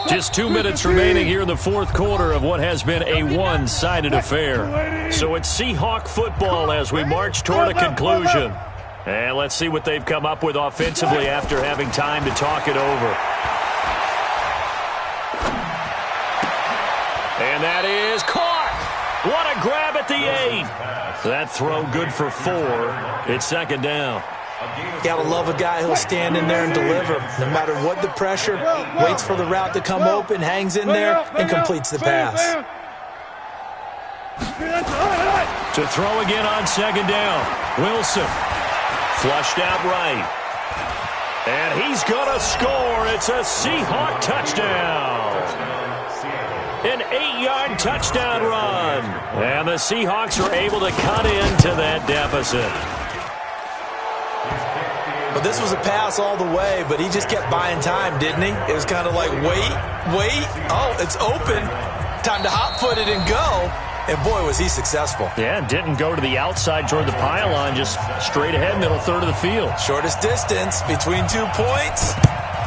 Just 2 minutes remaining here in the 4th quarter of what has been a one-sided affair. So it's Seahawk football as we march toward a conclusion. And let's see what they've come up with offensively after having time to talk it over. And that is caught. a grab at the 8. That throw good for 4. It's second down. Gotta love a guy who'll stand in there and deliver. No matter what the pressure, waits for the route to come open, hangs in there, and completes the pass. To throw again on second down. Wilson. Flushed out right. And he's going to score. It's a Seahawk touchdown. An 8-yard touchdown run. And the Seahawks are able to cut into that deficit. Well, this was a pass all the way, but he just kept buying time, didn't he? It was kind of like, wait. Oh, it's open. Time to hot-foot it and go. And, boy, was he successful. Yeah, didn't go to the outside toward the pylon, just straight ahead, middle third of the field. Shortest distance between 2 points,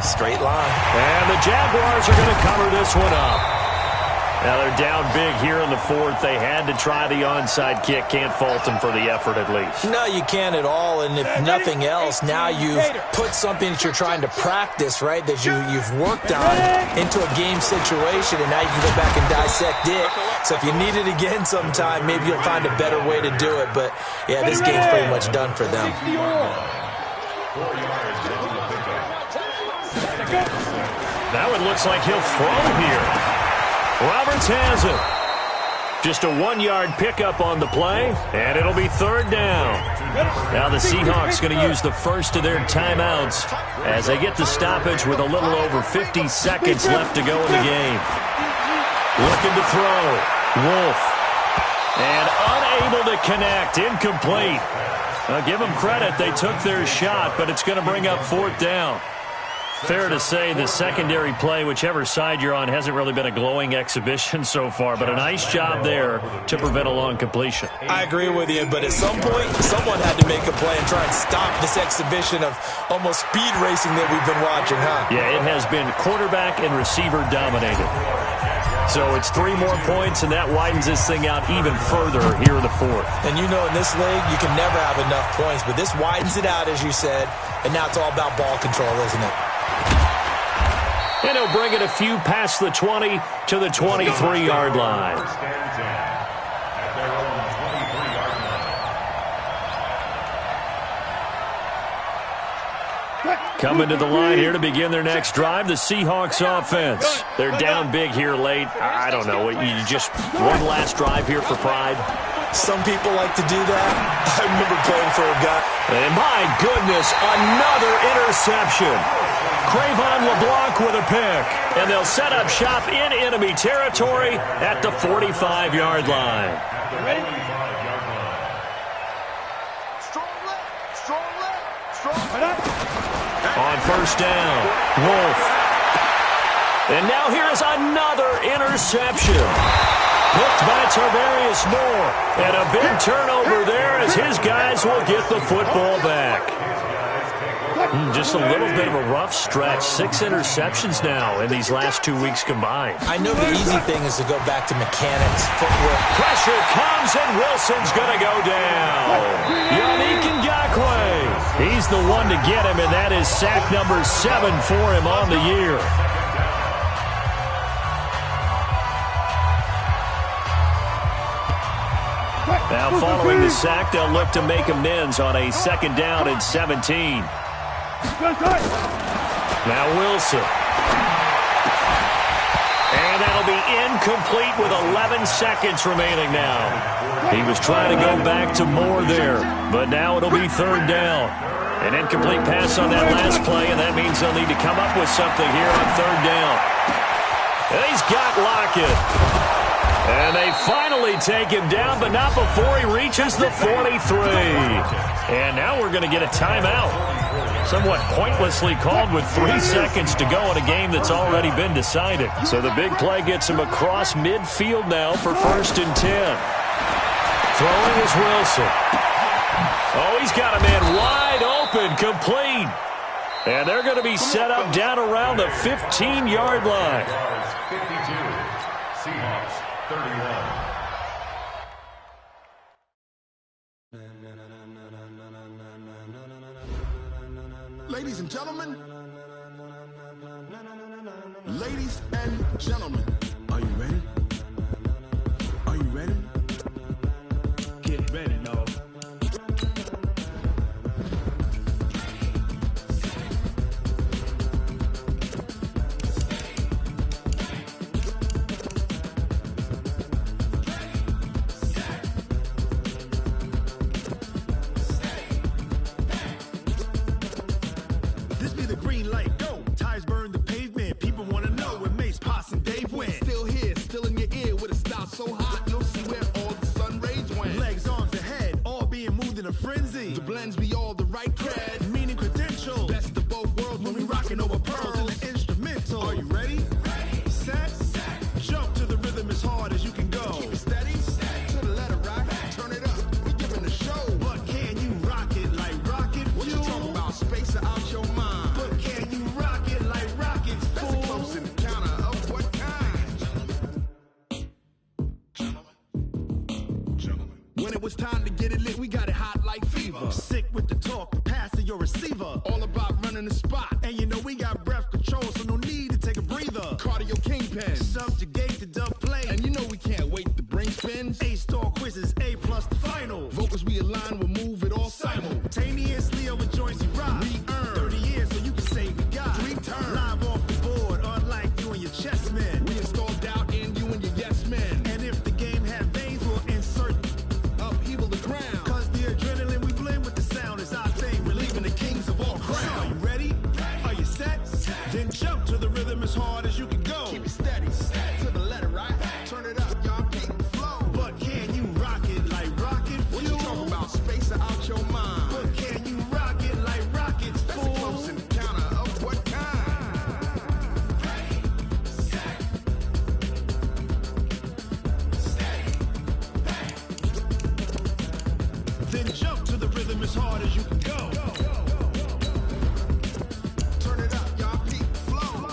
straight line. And the Jaguars are going to cover this one up. Now they're down big here in the fourth. They had to try the onside kick. Can't fault them for the effort at least. No, you can't at all. And if nothing else, now you've put something that you're trying to practice, right, that you've worked on into a game situation, and now you can go back and dissect it. So if you need it again sometime, maybe you'll find a better way to do it. But, yeah, this game's pretty much done for them. Now it looks like he'll throw here. Roberts has it. Just a 1-yard pickup on the play, and it'll be third down. Now the Seahawks going to use the first of their timeouts as they get the stoppage with a little over 50 seconds left to go in the game. Looking to throw. Wolf. And unable to connect. Incomplete. Now give them credit. They took their shot, but it's going to bring up fourth down. Fair to say the secondary play, whichever side you're on, hasn't really been a glowing exhibition so far, but a nice job there to prevent a long completion. I agree with you, but at some point, someone had to make a play and try and stop this exhibition of almost speed racing that we've been watching, huh? Yeah, it has been quarterback and receiver dominated. So it's 3 more points, and that widens this thing out even further here in the fourth. And you know in this league, you can never have enough points, but this widens it out, as you said, and now it's all about ball control, isn't it? And he'll bring it a few past the 20 to the 23-yard line. Coming to the line here to begin their next drive, the Seahawks offense. They're down big here late. I don't know. You just one last drive here for pride? Some people like to do that. I remember playing for a guy. And my goodness, another interception. Cravon LeBlanc with a pick. And they'll set up shop in enemy territory at the 45-yard line. Ready? Strong left. Strong left. On first down, Wolf. And now here's another interception. Picked by Tarvarius Moore. And a big turnover there as his guys will get the football back. Just a little bit of a rough stretch. 6 interceptions now in these last 2 weeks combined. I know the easy thing is to go back to mechanics, footwork. Pressure comes, and Wilson's going to go down. Yannick Ngakoue. He's the one to get him, and that is sack number 7 for him on the year. Now following the sack, they'll look to make amends on a second down and 17. Now Wilson. And that'll be incomplete with 11 seconds remaining now. He was trying to go back to Moore there, but now it'll be third down. An incomplete pass on that last play, and that means they'll need to come up with something here on third down. And he's got Lockett. And they finally take him down, but not before he reaches the 43. And now we're going to get a timeout. Somewhat pointlessly called with 3 seconds to go in a game that's already been decided. So the big play gets him across midfield now for first and 10. Throwing is Wilson. Oh, he's got a man wide open, complete. And they're going to be set up down around the 15-yard line. 52, Seahawks 31. Ladies and gentlemen, are you ready? Are you ready? a frenzy. The blends be all the right cred, meaning credential. Best of both worlds when we rockin' over pearls in the instrumental. Are you ready? Set. Jump to the rhythm as hard as you can go. Keep it steady. To the letter rock. Turn it up. We giving a show. But can you rock it like rocket fuel? What you talking about? Space or out your mind? But can you rock it like rockets, fool? That's a close encounter of what kind? Gentlemen. When it was time to get it lit, we got it hot like fever. Sick with the talk, passing your receiver. All about running the spot. And you know we got breath control, so no need to take a breather. Cardio kingpin, subjugate the dub play. And you know we can't wait to bring spins. A-star quizzes, A+ the final. Vocals we align, we'll move it all simultaneously over joints you rock. We earn 30 years, so you can say we got 3 turns. Live off the board, unlike you and your chess men. We install doubt in you and your yes men. And if the game had veins, we'll insert upheaval the ground. Cause the adrenaline we blend with the sound is our thing, relieving the kings of all crowns. So are you ready? Are you set? Then jump to the rhythm as hard as you can go. Keep it steady, to the letter right. Turn it up, y'all keep the flow. But can you rock it like rocket fuel? What you talking about? Space or out your mind? But can you rock it like rockets, fool? That's a close encounter of what kind? Then jump to the rhythm as hard as you can go. Turn it up, y'all keep the flow.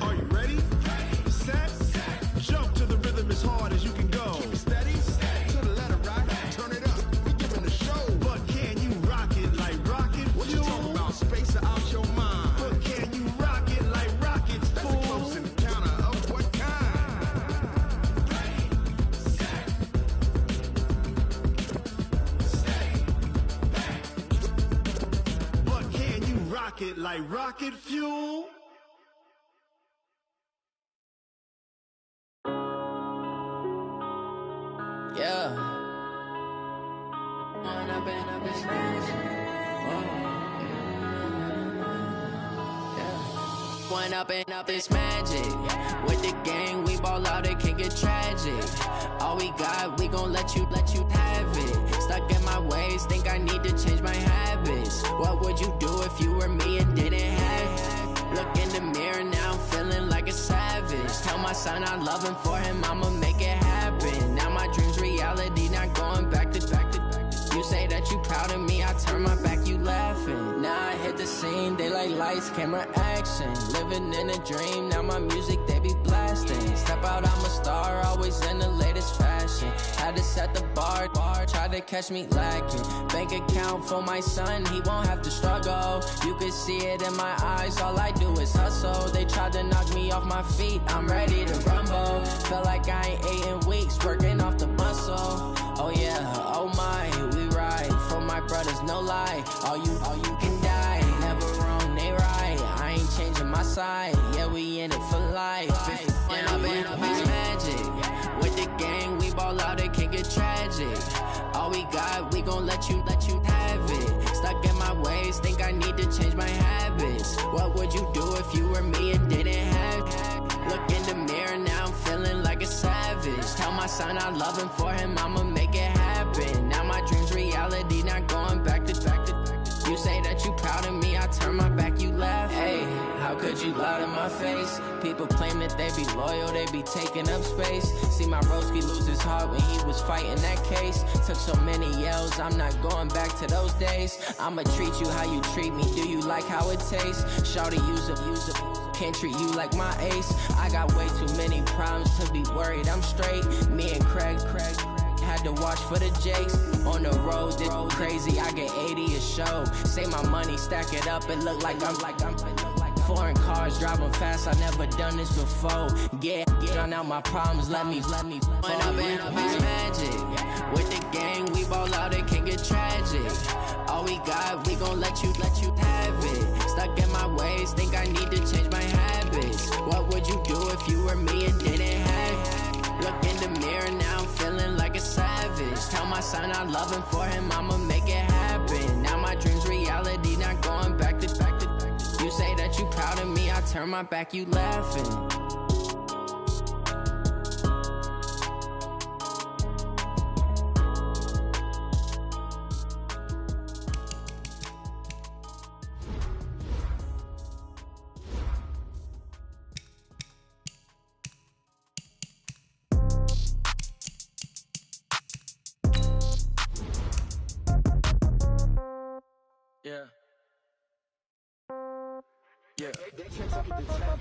Are you ready? Set. Jump to the rhythm as hard as you can go. Keep it steady. To the letter right. Turn it up. We giving a show. But can you rock it like rocket fuel? What you talking about? Space or out your mind? But can you rock it like rockets, fool? That's a close encounter of what kind? But can you rock it like rocket fuel? Yeah. One up and up is magic. With the gang, we ball out, it can get tragic. All we got, we gon' let you have it. Stuck in my ways, think I need to change my habits. What would you do if you were me and didn't have it? Look in the mirror now, I'm feeling like a savage. Tell my son I love him, for him I'ma make it happen. Now my dream's reality, not going back to. You say that you proud of me, I turn my back, you laughing. Now I hit the scene, they like lights, camera, action. Living in a dream, now my music, they be blasting. Step out, I'm a star, always in the latest fashion. Had to set the bar, try to catch me lacking. Bank account for my son, he won't have to struggle. You can see it in my eyes, all I do is hustle. They tried to knock me off my feet, I'm ready to rumble. Felt like I ain't ate in weeks, working off the muscle. Oh yeah, oh my, we ride for my brothers, no lie. All you can die, never wrong, they right. I ain't changing my side, yeah, we in it for life. And up is magic. With the gang, we ball out, it can get tragic. All we got, we gon' let you have it. Stuck in my ways, think I need to change my habits. What would you do if you were me and didn't have it? Look in the mirror, now I'm feeling like a savage. Tell my son I love him, for him I'ma make it happen. Now my dream's reality, not going back to. You say that you proud of me, I turn my back, you laugh. Hey, how could you lie to my face? People claim that they be loyal, they be taking up space. See my broski lose his heart when he was fighting that case. Took so many yells, I'm not going back to those days. I'ma treat you how you treat me, do you like how it tastes? Shawty, use up, can't treat you like my ace. I got way too many problems to be worried, I'm straight. Me and Craig had to watch for the Jakes. On the road, it's crazy, I get 80 a show. Say my money, stack it up, it look like I'm foreign cars, driving fast, I never done this before. Get drown out my problems, let me When up and it's magic. With the gang, we ball out, it can get tragic. All we got, we gon' let you have it. Stuck in my ways, think I need to change my habits. What would you do if you were me and didn't have it? Look in the mirror now, I'm son, I love him for him, I'ma make it happen. Now my dream's reality, not going back to. You say that you proud of me, I turn my back, you laughing. Yeah. Yeah.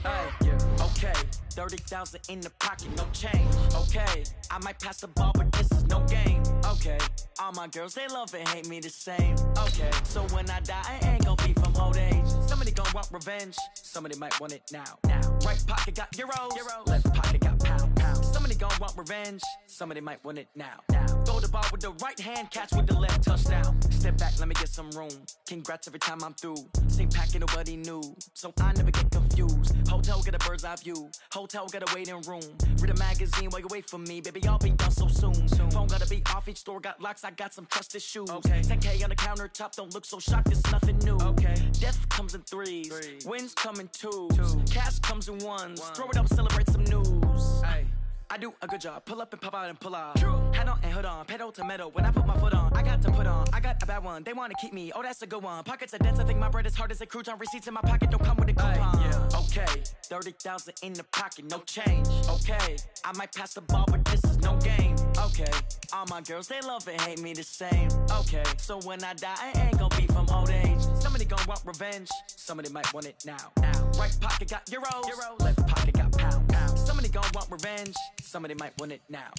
Hey, yeah. Okay. 30,000 in the pocket, no change. Okay. I might pass the ball, but this is no game. Okay. All my girls, they love and hate me the same. Okay. So when I die, I ain't gon' be from old age. Somebody gon' want revenge. Somebody might want it now. Right pocket got euros. Left pocket got pounds. Somebody gon' want revenge. Somebody might want it now. Throw the ball with the right hand, catch with the left, touchdown. Step back, let me get some room. Congrats every time I'm through. Same packet, nobody knew, so I never get confused. Hotel get a bird's eye view. Hotel got a waiting room. Read a magazine while you wait for me, baby. I'll be done so soon. Phone gotta be off, each store got locks. I got some trusted shoes. Okay. 10K on the countertop, don't look so shocked. It's nothing new. Okay. Death comes in threes. Wins come in twos. Cash comes in ones. Throw it up, celebrate some news. Ay. I do a good job, pull up and pop out and pull off. Hat on and hood on, pedal to metal. When I put my foot on, I got to put on. I got a bad one, they wanna keep me. Oh, that's a good one. Pockets are dense, I think my bread is hard as a crouton. Receipts in my pocket don't come with a coupon. Yeah. Okay, 30,000 in the pocket, no change. Okay, I might pass the ball, but this is no game. Okay, all my girls, they love and hate me the same. Okay, so when I die, I ain't gon' be from old age. Somebody gon' want revenge, somebody might want it now. Right pocket got euros. Left pocket got pounds. Somebody gon' want revenge, somebody might want it now.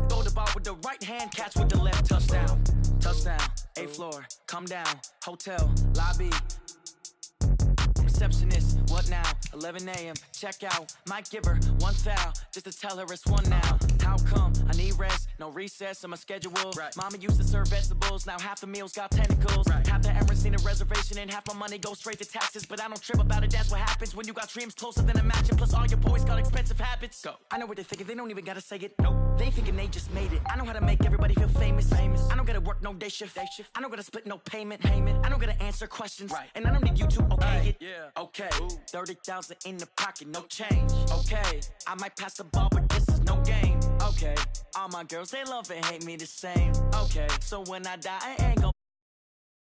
Throw the ball with the right hand, catch with the left, touchdown. Touchdown, 8th floor, come down, hotel, lobby. Receptionist, what now? 11 a.m., check out. Might give her one foul, just to tell her it's one now. How come? I need rest, no recess in my schedule. Right. Mama used to serve vegetables, now half the meals got tentacles. Right. Half the Emirates need a reservation and half my money goes straight to taxes. But I don't trip about it, that's what happens when you got dreams closer than a mansion. Plus all your boys got expensive habits. Go. I know what they're thinking, they don't even gotta say it. Nope. They thinking they just made it. I know how to make everybody feel famous. I don't gotta work no day shift. I don't gotta split no payment. I don't gotta answer questions. Right. And I don't need you to okay it. Yeah. Okay, 30,000 in the pocket, no change. Okay, I might pass the ball, but this is no game. Okay, all my girls, they love and hate me the same. Okay, so when I die, I ain't gon'